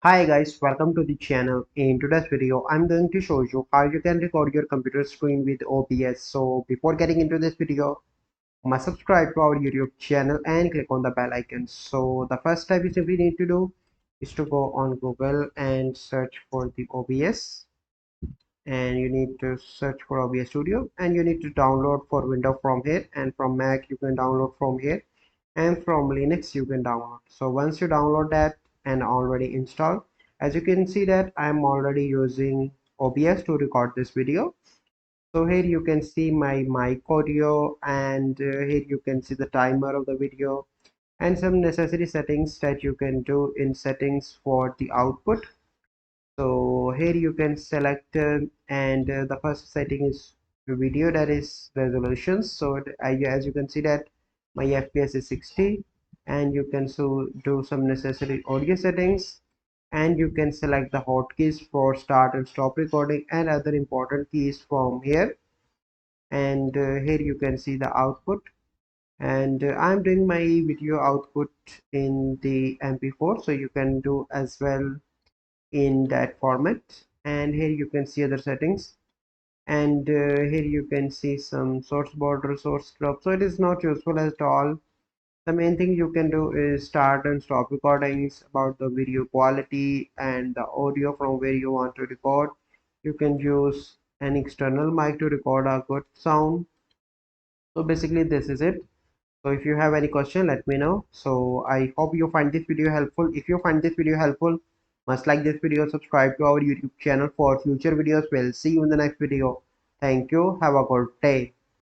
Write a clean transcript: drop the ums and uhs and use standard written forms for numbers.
Hi guys, welcome to the channel. In today's video, I'm going to show you how you can record your computer screen with OBS. So before getting into this video, must subscribe to our YouTube channel and click on the bell icon. So the first step you simply need to do is to go on Google and search for the OBS. And you need to search for OBS Studio and you need to download for Windows from here, and from Mac you can download from here, and from Linux you can download. So once you download that and already installed, as you can see that I'm already using OBS to record this video. So here you can see my mic audio, and here you can see the timer of the video and some necessary settings that you can do in settings for the output. So here you can select and the first setting is video, that is resolutions. So as you can see that my fps is 60, and you can do some necessary audio settings, and you can select the hotkeys for start and stop recording and other important keys from here. And here you can see the output, and I'm doing my video output in the mp4, so you can do as well in that format. And here you can see other settings, and here you can see some source border, source crop. So it is not useful at all. The main thing you can do is start and stop recordings, about the video quality and the audio from where you want to record. You can use an external mic to record a good sound. So basically this is it. So if you have any question, let me know. So I hope you find this video helpful. If you find this video helpful, must like this video, subscribe to our YouTube channel for future videos. We'll see you in the next video. Thank you. Have a good day.